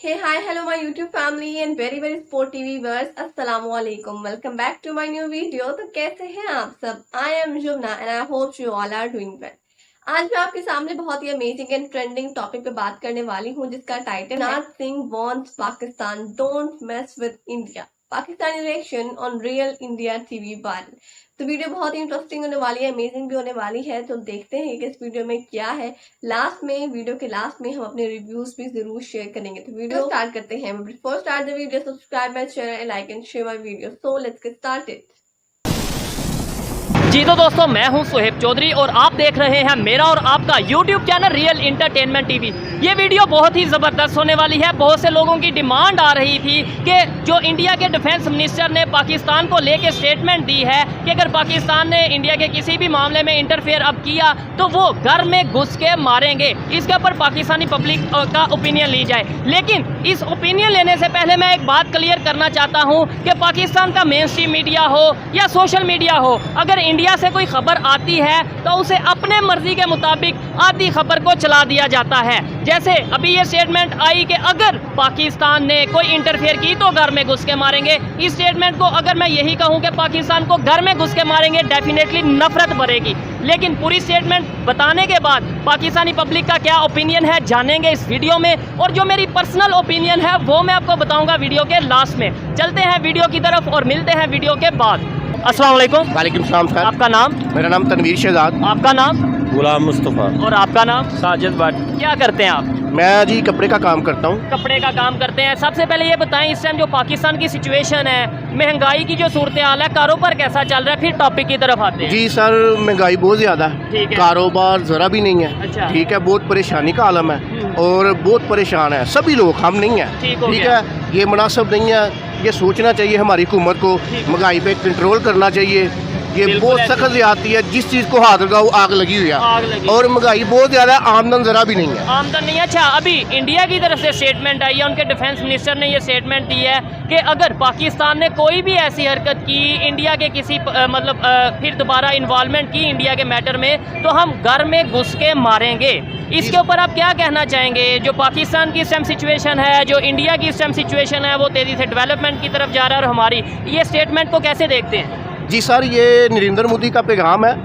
Hey, hi, hello my YouTube family and very sporty viewers. Assalamualaikum. Welcome back to my new video. तो कैसे हैं आप सब? I am Jumna and I hope you all are doing well. आज मैं आपके सामने बहुत ही अमेजिंग एंड ट्रेंडिंग टॉपिक पे बात करने वाली हूँ जिसका टाइटल है Rajnath Singh wants Pakistan don't mess with India, Pakistani reaction on real India TV viral. तो वीडियो बहुत ही इंटरेस्टिंग होने वाली है, अमेजिंग भी होने वाली है। तो देखते हैं कि इस वीडियो में क्या है। वीडियो के लास्ट में हम अपने रिव्यूज भी जरूर शेयर करेंगे। तो वीडियो स्टार्ट करते हैं। Before start the video, subscribe my channel, like and share my video. So let's get started. जी तो दोस्तों, मैं हूं सुहेब चौधरी और आप देख रहे हैं मेरा और आपका YouTube channel real entertainment TV. ये वीडियो बहुत ही ज़बरदस्त होने वाली है। बहुत से लोगों की डिमांड आ रही थी कि जो इंडिया के डिफेंस मिनिस्टर ने पाकिस्तान को लेके स्टेटमेंट दी है कि अगर पाकिस्तान ने इंडिया के किसी भी मामले में इंटरफेयर अब किया तो वो घर में घुस के मारेंगे। इसके ऊपर पाकिस्तानी पब्लिक का ओपिनियन ली जाए। लेकिन इस ओपिनियन लेने से पहले मैं एक बात क्लियर करना चाहता हूँ कि पाकिस्तान का मेन स्ट्रीम मीडिया हो या सोशल मीडिया हो, अगर इंडिया से कोई खबर आती है तो उसे अपने मर्जी के मुताबिक आधी खबर को चला दिया जाता है। जैसे अभी ये स्टेटमेंट आई कि अगर पाकिस्तान ने कोई इंटरफेयर की तो घर में घुस के मारेंगे। इस स्टेटमेंट को अगर मैं यही कहूं कि पाकिस्तान को घर में घुस के मारेंगे, डेफिनेटली नफरत बढ़ेगी। लेकिन पूरी स्टेटमेंट बताने के बाद पाकिस्तानी पब्लिक का क्या ओपिनियन है जानेंगे इस वीडियो में, और जो मेरी पर्सनल ओपिनियन है वो मैं आपको बताऊंगा वीडियो के लास्ट में। चलते हैं वीडियो की तरफ और मिलते हैं वीडियो के बाद। अस्सलाम वालेकुम। वालेकुम सलाम सर। आपका नाम? मेरा नाम तनवीर शहजाद। आपका नाम? गुलाम मुस्तफ़ा। और आपका नाम? साजिद भट्ट। क्या करते हैं आप? मैं जी कपड़े का काम करता हूँ। कपड़े का काम करते हैं। सबसे पहले ये बताएं, इस टाइम जो पाकिस्तान की सिचुएशन है, महंगाई की जो सूरत हाल है, कारोबार कैसा चल रहा है? फिर टॉपिक की तरफ आते हैं। जी सर, महंगाई बहुत ज़्यादा है, कारोबार ज़रा भी नहीं है। अच्छा। ठीक है, बहुत परेशानी का आलम है और बहुत परेशान है सभी लोग, हम नहीं हैं। ठीक है, ये मुनासिब नहीं है। ये सोचना चाहिए हमारी हुकूमत को, महंगाई पे कंट्रोल करना चाहिए। ये बहुत सख्त ज्यादती है, जिस चीज़ को हाथ लगाओ आग लगी हुई है। और महंगाई बहुत ज़्यादा है, आमदन ज़रा भी नहीं है। आमदन नहीं है। अच्छा, अभी इंडिया की तरफ से स्टेटमेंट आई है, उनके डिफेंस मिनिस्टर ने ये स्टेटमेंट दी है कि अगर पाकिस्तान ने कोई भी ऐसी हरकत की इंडिया के किसी फिर दोबारा इन्वॉल्वमेंट की इंडिया के मैटर में, तो हम घर में घुस के मारेंगे। इसके ऊपर आप क्या कहना चाहेंगे? जो पाकिस्तान की इस टाइम सिचुएशन है, जो इंडिया की इस टाइम सिचुएशन है, वो तेज़ी से डेवलपमेंट की तरफ जा रहा है, और हमारी ये स्टेटमेंट को कैसे देखते हैं? जी सर, ये नरेंद्र मोदी का पैगाम है।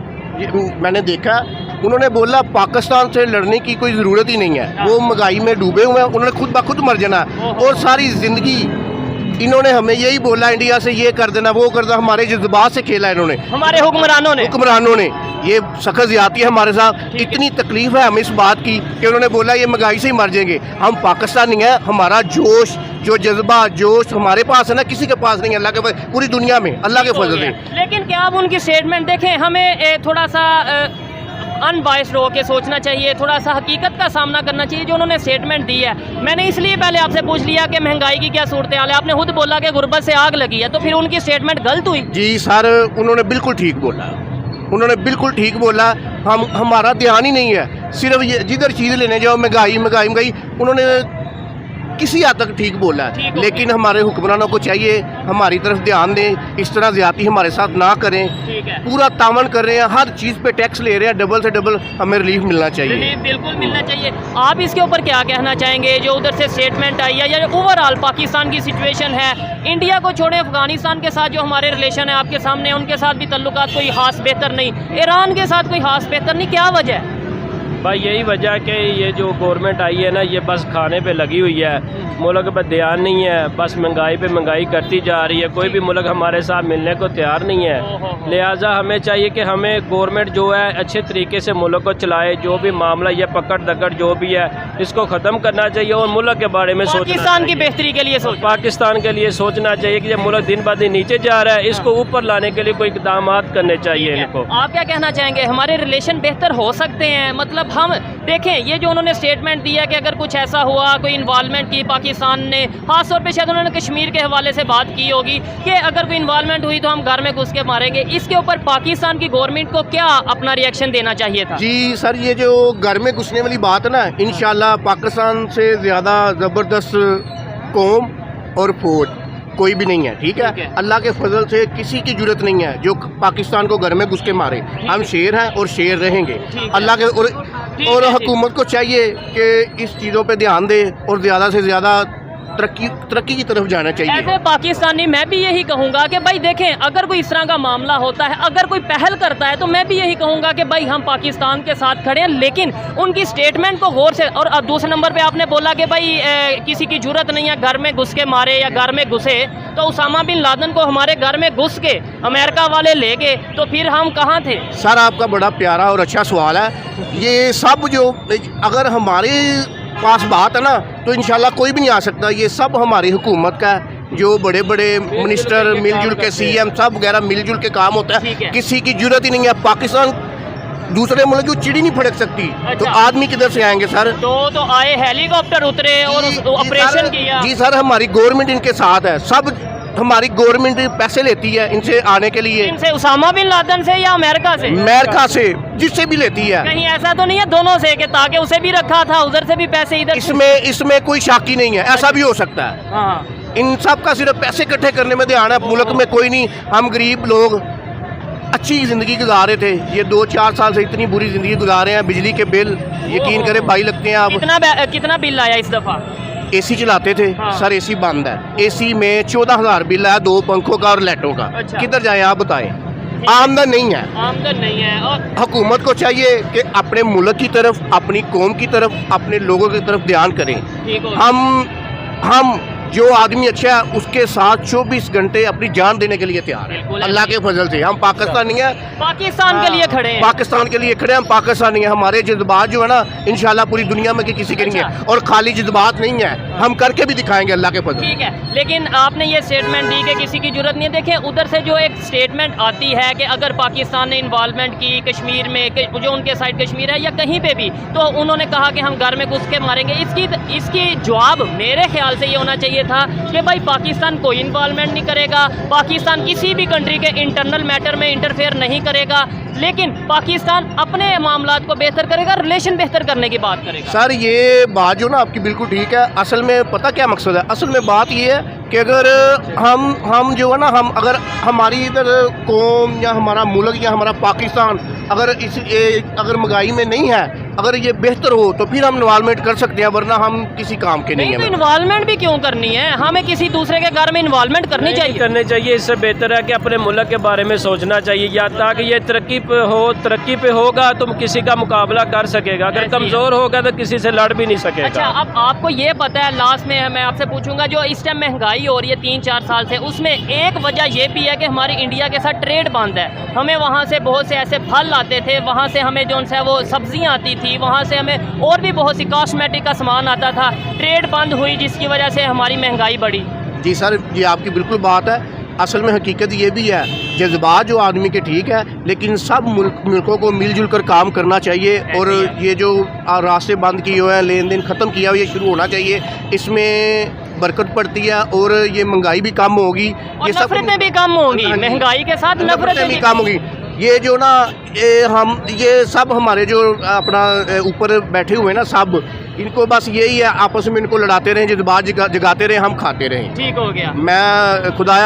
मैंने देखा, उन्होंने बोला पाकिस्तान से लड़ने की कोई ज़रूरत ही नहीं है। वो महंगाई में डूबे हुए हैं, उन्होंने खुद ब खुद मर जाना है। और सारी ज़िंदगी इन्होंने हमें यही बोला, इंडिया से ये कर देना, वो कर देना। हमारे जज्बात से खेला इन्होंने, हमारे हुक्मरानों ने ये सख्त ज़्यादती है हमारे साथ। इतनी तकलीफ़ है हमें इस बात की कि उन्होंने बोला ये महंगाई से ही मर जाएंगे। हम पाकिस्तानी हैं, हमारा जोश, जो जज्बा, जोश हमारे पास है ना, किसी के पास नहीं है। अल्लाह के पूरी दुनिया में अल्लाह के फजल से। लेकिन क्या आप उनकी स्टेटमेंट देखें, हमें थोड़ा सा अनबायस्ड होकर सोचना चाहिए, थोड़ा सा हकीकत का सामना करना चाहिए। जो उन्होंने स्टेटमेंट दी है, मैंने इसलिए पहले आपसे पूछ लिया कि महंगाई की क्या सूरत हाल है। आपने खुद बोला कि गुर्बत से आग लगी है, तो फिर उनकी स्टेटमेंट गलत हुई? जी सर, उन्होंने बिल्कुल ठीक बोला, उन्होंने बिल्कुल ठीक बोला। हमारा ध्यान ही नहीं है, सिर्फ ये जिधर चीज़ लेने जाओ महंगाई। उन्होंने किसी हद तक ठीक बोला है, लेकिन हमारे हुक्मरानों को चाहिए हमारी तरफ ध्यान दें, इस तरह ज्यादती हमारे साथ ना करें। पूरा तावन कर रहे हैं, हर चीज़ पे टैक्स ले रहे हैं, डबल से डबल। हमें रिलीफ मिलना चाहिए। रिलीफ बिल्कुल मिलना चाहिए। आप इसके ऊपर क्या कहना चाहेंगे? जो उधर से स्टेटमेंट आई है, या ओवरऑल पाकिस्तान की सिचुएशन है, इंडिया को छोड़े अफगानिस्तान के साथ जो हमारे रिलेशन है आपके सामने, उनके साथ भी तल्लुकात कोई खास बेहतर नहीं, ईरान के साथ कोई खास बेहतर नहीं, क्या वजह है? भाई यही वजह है कि ये जो गवर्नमेंट आई है ना, ये बस खाने पे लगी हुई है, मुल्क पर ध्यान नहीं है। बस महंगाई पे महंगाई करती जा रही है, कोई भी मुल्क हमारे साथ मिलने को तैयार नहीं है। लिहाजा हमें चाहिए कि हमें गवर्नमेंट जो है अच्छे तरीके से मुल्क को चलाए। जो भी मामला ये पकड़ दकड़ जो भी है, इसको ख़त्म करना चाहिए और मुल्क के बारे में पाकिस्तान की बेहतरी के लिए पाकिस्तान के लिए सोचना चाहिए कि ये मुल्क दिन ब दिन नीचे जा रहा है, इसको ऊपर लाने के लिए कोई इक़दाम करने चाहिए इनको। आप क्या कहना चाहेंगे? हमारे रिलेशन बेहतर हो सकते हैं? मतलब हम देखें, ये जो उन्होंने स्टेटमेंट दिया कि अगर कुछ ऐसा हुआ, कोई इन्वॉल्वमेंट की पाकिस्तान ने, खास तौर पे शायद उन्होंने कश्मीर के हवाले से बात की होगी कि अगर कोई इन्वॉल्वमेंट हुई तो हम घर में घुस के मारेंगे। इसके ऊपर पाकिस्तान की गवर्नमेंट को क्या अपना रिएक्शन देना चाहिए था? जी सर, ये जो घर में घुसने वाली बात है ना, इंशाल्लाह पाकिस्तान से ज़्यादा ज़बरदस्त कौम और फौज कोई भी नहीं है। ठीक है, अल्लाह के फजल से किसी की जरूरत नहीं है जो पाकिस्तान को घर में घुस के मारे। हम शेर हैं और शेर रहेंगे। अल्लाह के और हुकूमत को चाहिए कि इस चीज़ों पे ध्यान दे और ज़्यादा से ज़्यादा तरक्की की तरफ जाना चाहिए। ऐसे पाकिस्तानी मैं भी यही कहूँगा कि भाई देखें, अगर कोई इस तरह का मामला होता है, अगर कोई पहल करता है, तो मैं भी यही कहूँगा कि भाई हम पाकिस्तान के साथ खड़े हैं, लेकिन उनकी स्टेटमेंट को गौर से। और अब दूसरे नंबर पे आपने बोला कि भाई किसी की जरूरत नहीं है घर में घुस के मारे या घर में घुसे, तो उसामा बिन लादेन को हमारे घर में घुस के अमेरिका वाले ले गए, तो फिर हम कहाँ थे? सर आपका बड़ा प्यारा और अच्छा सवाल है। ये सब जो अगर हमारे पास बात है ना, तो इंशाल्लाह कोई भी नहीं आ सकता। ये सब हमारी हुकूमत का है, जो बड़े बड़े मिनिस्टर मिलजुल के CM सब वगैरह मिलजुल के काम होता ठीक है। है। किसी की जरूरत ही नहीं है। पाकिस्तान दूसरे मुल्क की चिड़ी नहीं फड़क सकती, तो अच्छा। आदमी किधर से आएंगे सर? तो आए हेलीकॉप्टर उतरे और ऑपरेशन किया। जी सर, हमारी गवर्नमेंट इनके साथ है। सब हमारी गवर्नमेंट पैसे लेती है इनसे आने के लिए, इनसे उसामा बिन लादेन से या अमेरिका से? अमेरिका से, जिससे भी लेती है। कहीं ऐसा तो नहीं है दोनों से कि ताकि उसे भी रखा था, उधर से भी पैसे इधर? इसमें कोई शाकी नहीं है, ऐसा भी हो सकता है। हाँ, इन सब का सिर्फ पैसे इकट्ठे करने में ध्यान है, मुल्क में कोई नहीं। हम गरीब लोग अच्छी ज़िंदगी गुजार रहे थे, ये 2-4 साल से इतनी बुरी ज़िंदगी गुजार रहे हैं। बिजली के बिल यकीन करें भाई लगते हैं। आप कितना बिल आया इस दफा? AC चलाते थे हाँ। सर, AC बंद है। AC में 14,000 बिल है, 2 पंखों का और लाइटों का। अच्छा। किधर जाए आप बताएं? आमदन नहीं है। आमदन नहीं है। और हुकूमत को चाहिए कि अपने मुल्क की तरफ, अपनी कौम की तरफ, अपने लोगों की तरफ ध्यान करें। ठीक हो हम जो आदमी अच्छा है उसके साथ 24 घंटे अपनी जान देने के लिए तैयार है। बिल्कुल। अल्लाह के फजल से हम पाकिस्तानी हैं, पाकिस्तान के लिए खड़े हैं। पाकिस्तान के लिए खड़े हैं। हम पाकिस्तानी हैं। हमारे जज्बात जो है ना, इंशाल्लाह पूरी दुनिया में किसी के नहीं अच्छा। है, और खाली जज्बात नहीं है, हम करके भी दिखाएंगे अल्लाह के फजल। ठीक है, लेकिन आपने ये स्टेटमेंट दी कि किसी की जरूरत नहीं है। देखें, उधर से जो एक स्टेटमेंट आती है कि अगर पाकिस्तान ने इन्वॉल्वमेंट की कश्मीर में, जो उनके साइड कश्मीर है या कहीं पे भी, तो उन्होंने कहा कि हम घर में घुस के मारेंगे। इसकी जवाब मेरे ख्याल से ये होना चाहिए था कि भाई पाकिस्तान कोई इन्वॉल्वमेंट नहीं करेगा, पाकिस्तान किसी भी कंट्री के इंटरनल मैटर में इंटरफेयर नहीं करेगा, लेकिन पाकिस्तान अपने मामलात को बेहतर करेगा, रिलेशन बेहतर करने की बात करेगा। सर ये बात जो ना आपकी बिल्कुल ठीक है। असल में पता क्या मकसद है? असल में बात ये है कि अगर हम जो है ना, हम अगर हमारी इधर कौम या हमारा मुल्क या हमारा पाकिस्तान अगर अगर महंगाई में नहीं है, अगर ये बेहतर हो, तो फिर हम इन्वॉल्वमेंट कर सकते हैं, वरना हम किसी काम के नहीं तो हैं। इन्वॉल्वमेंट भी क्यों करनी है? हमें किसी दूसरे के घर में इन्वॉल्वमेंट करनी चाहिए। इससे बेहतर है कि अपने मुल्क के बारे में सोचना चाहिए, या ताकि ये तरक्की पे होगा तो किसी का मुकाबला कर सकेगा। अगर कमज़ोर होगा तो किसी से लड़ भी नहीं सकेगा। अच्छा, अब आपको ये पता है, लास्ट में मैं आपसे पूछूंगा, जो इस टाइम महंगाई हो रही है 3-4 साल से, उसमें एक वजह ये भी है कि हमारी इंडिया के साथ ट्रेड बंद है। हमें वहाँ से बहुत से ऐसे फल आते थे, वहाँ से हमें जो है वो सब्जियाँ आती थी, वहाँ से हमें और भी बहुत सी कॉस्मेटिक का सामान आता था। ट्रेड बंद हुई, जिसकी वजह से हमारी महंगाई बढ़ी। जी सर, ये आपकी बिल्कुल बात है। असल में हकीकत ये भी है, जज्बात जो आदमी के ठीक है, लेकिन सब मुल्कों को मिलजुल कर काम करना चाहिए। और ये जो रास्ते बंद किए हुए हैं, लेन देन ख़त्म किया हुआ, ये शुरू होना चाहिए। इसमें बरकत पड़ती है और ये महंगाई भी कम होगी, ये नफरतें भी कम होंगी। महंगाई के साथ नफरतें भी कम होगी। ये जो ना ये सब हमारे जो अपना ऊपर बैठे हुए हैं ना, सब इनको बस यही है, आपस में इनको लड़ाते रहें, जज्बात जगाते रहें, हम खाते रहें। ठीक हो गया।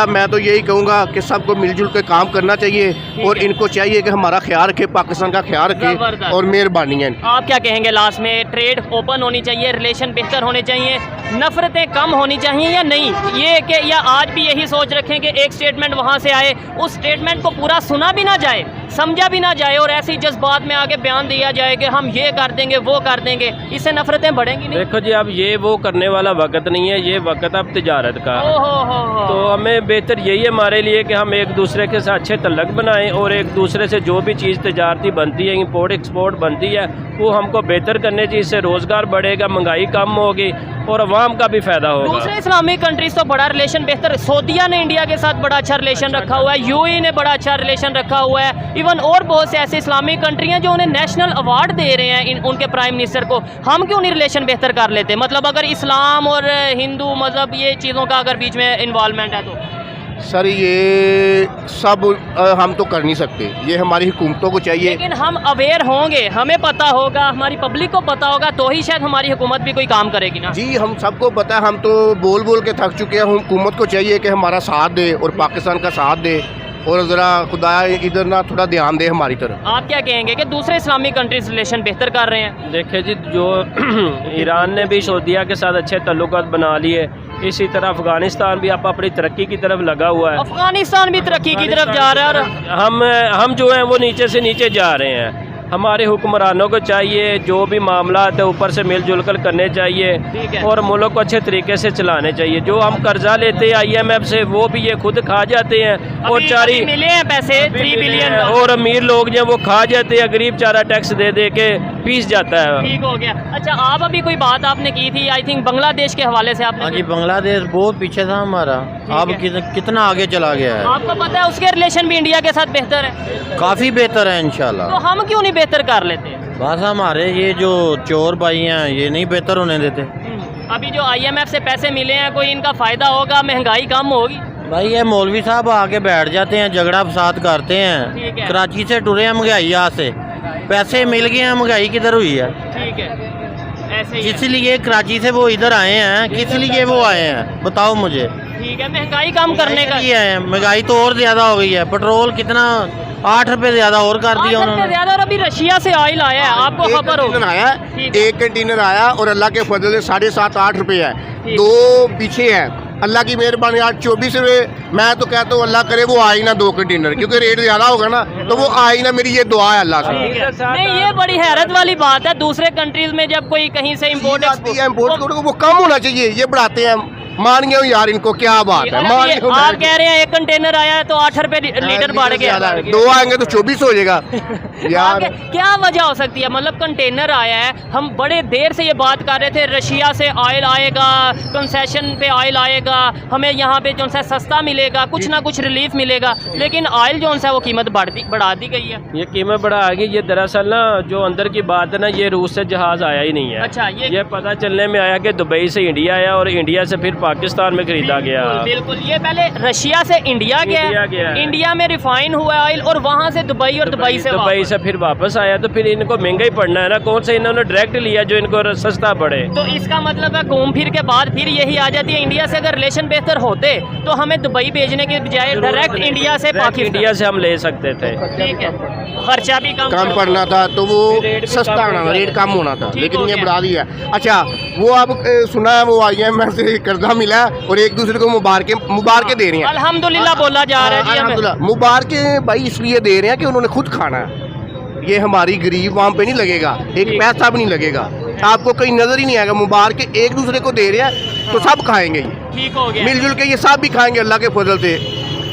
मैं तो यही कहूँगा कि सबको मिलजुल के काम करना चाहिए, और इनको चाहिए कि हमारा ख्याल रखे, पाकिस्तान का ख्याल रखे, और मेहरबानी है। आप क्या कहेंगे लास्ट में? ट्रेड ओपन होनी चाहिए, रिलेशन बेहतर होने चाहिए, नफरतें कम होनी चाहिए या नहीं? ये कि या आज भी यही सोच रखें कि एक स्टेटमेंट वहाँ से आए, उस स्टेटमेंट को पूरा सुना भी ना जाए, समझा भी ना जाए, और ऐसी जज्बात में आगे बयान दिया जाए कि हम ये कर देंगे, वो कर देंगे, इससे नफरतें बढ़ेंगी नहीं? देखो जी, अब ये वो करने वाला वक्त नहीं है, ये वक्त अब तिजारत का है। तो हमें बेहतर यही है हमारे लिए कि हम एक दूसरे के साथ अच्छे तल्लक बनाएं, और एक दूसरे से जो भी चीज़ तिजारती बनती है, इंपोर्ट एक्सपोर्ट बनती है, वो हमको बेहतर करने चाहिए। इससे रोज़गार बढ़ेगा, महंगाई कम होगी, और अवाम का भी फ़ायदा होगा। दूसरे इस्लामिक कंट्रीज तो बड़ा रिलेशन बेहतर, सऊदीया ने इंडिया के साथ बड़ा अच्छा रिलेशन रखा हुआ है, UAE ने बड़ा अच्छा रिलेशन रखा हुआ है, इवन और बहुत से ऐसे इस्लामिक कंट्री हैं जो उन्हें नेशनल अवार्ड दे रहे हैं उनके प्राइम मिनिस्टर को। हम क्यों नहीं रिलेशन बेहतर कर लेते? मतलब अगर इस्लाम और हिंदू मज़हब ये चीज़ों का अगर बीच में इन्वॉल्वमेंट है तो? सर ये सब हम तो कर नहीं सकते, ये हमारी हुकूमतों को चाहिए। लेकिन हम अवेयर होंगे, हमें पता होगा, हमारी पब्लिक को पता होगा, तो ही शायद हमारी हुकूमत भी कोई काम करेगी ना। जी, हम सबको पता है, हम तो बोल बोल के थक चुके हैं। हुकूमत को चाहिए कि हमारा साथ दे और पाकिस्तान का साथ दे, और ज़रा खुदा इधर ना थोड़ा ध्यान दे हमारी तरफ। आप क्या कहेंगे कि दूसरे इस्लामिक कंट्रीज रिलेशन बेहतर कर रहे हैं? देखिए जी, जो ईरान ने भी सऊदीया के साथ अच्छे तल्लुकात बना लिए, इसी तरह अफगानिस्तान भी आप अपनी तरक्की की तरफ लगा हुआ है। अफगानिस्तान भी तरक्की की तरफ जा रहा है और हम जो हैं वो नीचे से नीचे जा रहे हैं। हमारे हुक्मरानों को चाहिए जो भी मामला है ऊपर से मिलजुल कर करने ठीक चाहिए है। और मुल्क को अच्छे तरीके से चलाने चाहिए। जो हम कर्जा लेते हैं IMF से वो भी ये खुद खा जाते हैं और अभी मिले हैं पैसे 3 बिलियन और अमीर लोग जो वो खा जाते हैं, गरीब चारा टैक्स दे दे के पीस जाता है। ठीक हो गया। अच्छा, आप अभी कोई बात आपने की थी, आई थिंक बांग्लादेश के हवाले से आपने। हाँ जी, बांग्लादेश बहुत पीछे था हमारा, अब कितना आगे चला गया है। आपको पता है उसके रिलेशन भी इंडिया के साथ बेहतर है, काफ़ी बेहतर है इंशाल्लाह। तो हम क्यों नहीं बेहतर कर लेते? बस हमारे ये जो चोर भाई हैं ये नहीं बेहतर होने देते। अभी जो IMF से पैसे मिले हैं, कोई इनका फायदा होगा, महंगाई कम होगी? भाई ये मौलवी साहब आके बैठ जाते हैं, झगड़ा फसाद करते ठीक हैं। है। कराची से टुरे हैं महंगाई यहाँ से, पैसे मिल गए हैं, महंगाई किधर हुई है? ठीक है, ऐसे ही है। किस लिए कराची से वो इधर आए हैं, किस लिए वो आए हैं बताओ मुझे। ठीक है, महंगाई कम करने का। ये है, महंगाई तो और ज़्यादा हो गई है। पेट्रोल कितना 8 रुपये ज़्यादा और कर दिया 8 रुपये उन्होंने। ज़्यादा, और अभी रशिया से ऑयल आया है, आपको एक खबर कंटेनर होगी। आया, ठीक है। एक कंटेनर आया और अल्लाह के फजल से 7.5-8 रुपये है, ठीक। 2 पीछे है। अल्लाह की मेहरबानी, आज 24 रुपये। मैं तो कहता हूँ अल्लाह करे वो आए ना 2 कंटेनर, क्योंकि रेट ज़्यादा होगा ना तो वो आए ना। मेरी ये दुआ है अल्लाह से। ठीक है। नहीं, ये बड़ी हैरत वाली बात है, दूसरे कंट्रीज में जब कोई कहीं से इम्पोर्ट इम्पोर्ट वो कम होना चाहिए, ये बढ़ाते हैं। मान गए यार, इनको क्या बात है। मान गए आप कह रहे हैं 1 कंटेनर आया है तो 8 रुपए लीटर बढ़ गया। 2 आएंगे तो 24 हो जाएगा यार। क्या वजह हो सकती है? मतलब कंटेनर आया है, हम बड़े देर से ये बात कर रहे थे, रशिया से ऑयल आएगा, कंसेशन पे ऑयल आएगा, हमें यहाँ पे जो है सस्ता मिलेगा, कुछ ना कुछ रिलीफ मिलेगा, लेकिन ऑयल जो है वो कीमत बढ़ा दी गई है। ये कीमत बढ़ा गई। ये दरअसल ना जो अंदर की बात है ना, ये रूस से जहाज आया ही नहीं है। अच्छा, ये पता चलने में आया कि दुबई से इंडिया आया और इंडिया से फिर पाकिस्तान में खरीदा गया। बिल्कुल, ये पहले रशिया से इंडिया गया, इंडिया में रिफाइन हुआ ऑयल और वहाँ से दुबई, और दुबई से फिर वापस आया। तो फिर इनको महंगा ही पड़ना है ना, कौन सा इन्होंने डायरेक्ट लिया जो इनको सस्ता पड़े। तो इसका मतलब है घूम फिर के बाद फिर यही आ जाती है, इंडिया से अगर रिलेशन बेहतर होते तो हमें दुबई भेजने के बजाय डायरेक्ट इंडिया से पाकिस्तान, इंडिया से हम ले सकते थे। ठीक है, खर्चा भी कम पड़ना था तो वो सस्ता होना था, रेट कम होना था, लेकिन ये बढ़ा दिया। अच्छा, वो अब सुना है वो IMF से कर्जा मिला और एक दूसरे को मुबारकें दे रही हैं। अल्हम्दुलिल्लाह बोला जा रहा है जी हमें। अल्हम्दुलिल्लाह मुबारकें भाई इसलिए दे रहे हैं कि उन्होंने खुद खाना है। ये हमारी गरीब वहाँ पे नहीं लगेगा, एक पैसा भी नहीं लगेगा, आपको कहीं नजर ही नहीं आएगा। मुबारकें एक दूसरे को दे रहे हैं तो सब खाएंगे ये, ठीक हो गया। मिलजुल के ये सब भी खाएंगे अल्लाह के फजल से।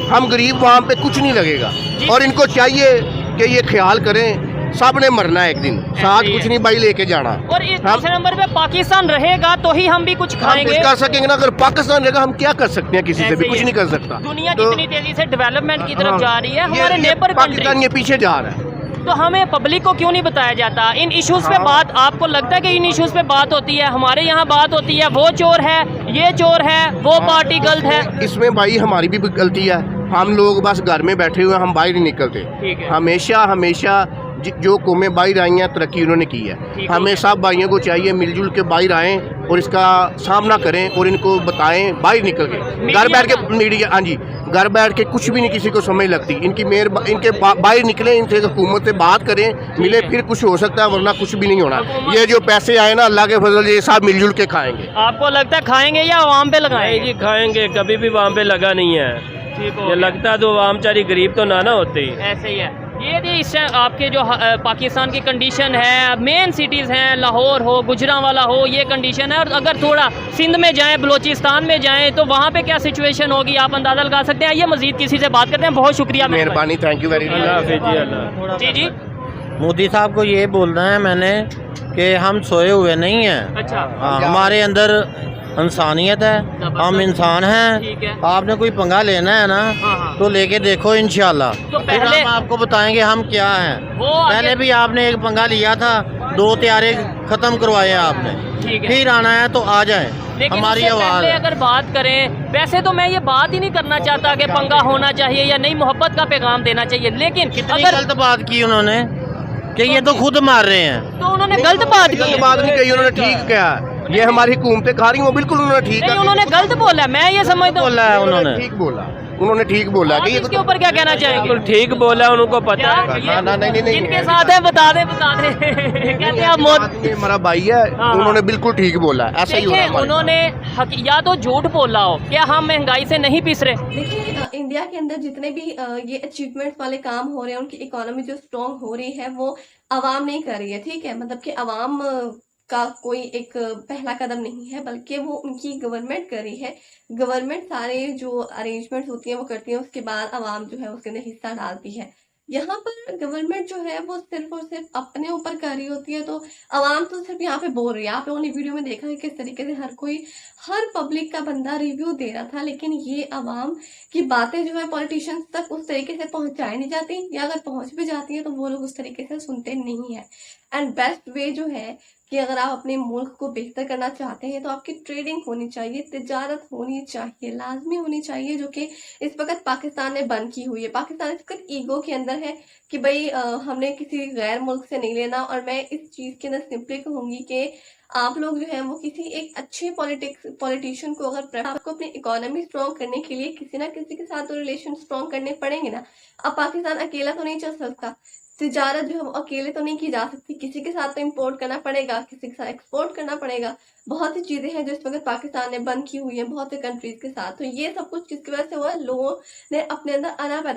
हम गरीब वहाँ पे कुछ नहीं लगेगा और इनको चाहिए कि ये ख्याल करें, सब ने मरना है एक दिन, साथ कुछ नहीं भाई लेके जाना। और इस दूसरे नंबर पे पाकिस्तान रहेगा तो ही हम भी कुछ हम खाएंगे। कुछ कर सकेंगे ना, अगर पाकिस्तान रहेगा हम क्या कर सकते हैं? किसी से भी कुछ नहीं कर सकता। दुनिया तो जितनी तेजी से डेवलपमेंट की तरफ हाँ, जा रही है, ये हमारे नेबर पाकिस्तान ये पीछे जा रहा है। तो हमें पब्लिक को क्यों नहीं बताया जाता इन इश्यूज पे बात? आपको लगता है कि इन इश्यूज पे बात होती है? हमारे यहाँ बात होती है, वो चोर है, ये चोर है, वो पार्टी गलत है। इसमें भाई हमारी भी गलती है। हम लोग बस घर में बैठे हुए, हम बाहर नहीं निकलते। ठीक है। हमेशा जो कौमें बाहर आई हैं तरक्की उन्होंने की है। हमें सब भाइयों को चाहिए मिलजुल के बाहर आएँ और इसका सामना करें और इनको बताएं बाहर निकल के। घर बैठ के मीडिया, हाँ जी, घर बैठ के कुछ भी नहीं किसी को समझ लगती। इनके बाहर निकलें, इनसे हुकूमत से बात करें, मिले, फिर कुछ हो सकता है, वरना कुछ भी नहीं होना। ये जो पैसे आए ना अल्लाह के फजल, ये सब मिलजुल के खाएंगे। आपको लगता है खाएंगे या आवाम पे लगाएंगे? जी खाएंगे, कभी भी वहाँ पे लगा नहीं है। ये लगता तो आम चारी गरीब तो ना होते ही। ऐसे ही है। ये भी इस आपके जो पाकिस्तान की कंडीशन है, मेन सिटीज़ हैं, लाहौर हो, गुजरांवाला हो, ये कंडीशन है। और अगर थोड़ा सिंध में जाएं, बलोचिस्तान में जाएं तो वहाँ पे क्या सिचुएशन होगी आप अंदाज़ा लगा सकते हैं। ये मजीद किसी से बात करते हैं। बहुत शुक्रिया, मेहरबानी, थैंक यू वेरी मच। जी जी। मोदी साहब को ये बोलना है मैंने कि हम सोए हुए नहीं हैं। अच्छा, हमारे अंदर इंसानियत है, हम इंसान ठीक है। हैं। आपने कोई पंगा लेना है ना हाँ। तो लेके देखो इंशाल्लाह। तो पहले हम आपको बताएंगे हम क्या हैं। वो पहले भी आपने एक पंगा लिया था, 2 त्यारे खत्म करवाए आपने, ठीक है। फिर आना है तो आ जाए, लेकिन हमारी उससे आवाज़ पहले है। अगर बात करें, वैसे तो मैं ये बात ही नहीं करना चाहता कि पंगा होना चाहिए या नहीं, मोहब्बत का पैगाम देना चाहिए, लेकिन कितनी अगर गलत बात की उन्होंने कि ये तो खुद मार रहे हैं। तो उन्होंने गलत बात की। गलत बात नहीं कही उन्होंने, ठीक कहा। ये हमारी हुकूमतें खा रही हैं, वो बिल्कुल उन्होंने ठीक नहीं, है। उन्होंने गलत बोला, मैं ये समझता हूँ। बोला है उन्होंने, ठीक बोला। उन्होंने ठीक बोला आप कि ये इसके ऊपर क्या कहना चाहेंगे? बिल्कुल ठीक बोला, उनको पता है। ना ना नहीं नहीं जिनके साथ है बता दे कहते हैं आप मौत। ये हमारा भाई है, हाँ। उन्होंने बिल्कुल ठीक बोला, ऐसा ही हो रहा है देखिए हमारे उन्होंने या तो झूठ बोला हो, क्या हम महंगाई से नहीं पिस रहे? देखिए इंडिया के अंदर जितने भी ये अचीवमेंट्स वाले काम हो रहे हैं, उनकी इकोनॉमी जो स्ट्रांग हो रही है वो आवाम नहीं कर रही है, ठीक है। मतलब कि आवाम का कोई एक पहला कदम नहीं है, बल्कि वो उनकी गवर्नमेंट कर रही है। गवर्नमेंट सारे जो अरेंजमेंट्स होती हैं वो करती है, उसके बाद आवाम जो है उसके अंदर हिस्सा डालती है। यहाँ पर गवर्नमेंट जो है वो सिर्फ और सिर्फ अपने ऊपर कर रही होती है, तो आवाम तो सिर्फ यहाँ पे बोल रही है। आप लोगों ने वीडियो में देखा है किस तरीके से हर पब्लिक का बंदा रिव्यू दे रहा था, लेकिन ये आवाम की बातें जो है पॉलिटिशियंस तक उस तरीके से पहुंचाई नहीं जाती, या अगर पहुंच भी जाती है तो वो लोग उस तरीके से सुनते नहीं है। एंड बेस्ट वे जो है कि अगर आप अपने मुल्क को बेहतर करना चाहते हैं तो आपकी ट्रेडिंग होनी चाहिए, तिजारत होनी चाहिए, लाजमी होनी चाहिए, जो कि इस वक्त पाकिस्तान ने बंद की हुई है। पाकिस्तान इस वक्त ईगो के अंदर है कि भाई हमने किसी गैर मुल्क से नहीं लेना। और मैं इस चीज़ के अंदर सिंपली कहूँगी कि आप लोग जो है वो किसी एक अच्छे पॉलिटिशियन को अगर आपको अपनी इकोनॉमी स्ट्रॉन्ग करने के लिए किसी ना किसी के साथ तो रिलेशन स्ट्रॉन्ग करने पड़ेंगे ना। अब पाकिस्तान अकेला तो नहीं चल सकता, तिजारत जो है वो अकेले तो नहीं की जा सकती, किसी के साथ तो इंपोर्ट करना पड़ेगा, किसी के साथ एक्सपोर्ट करना पड़ेगा। बहुत सी चीजें हैं जो इस वक्त पाकिस्तान ने बंद की हुई है बहुत से कंट्रीज के साथ। तो ये सब कुछ किसकी वजह से हुआ? लोगों ने अपने अंदर अना पैदा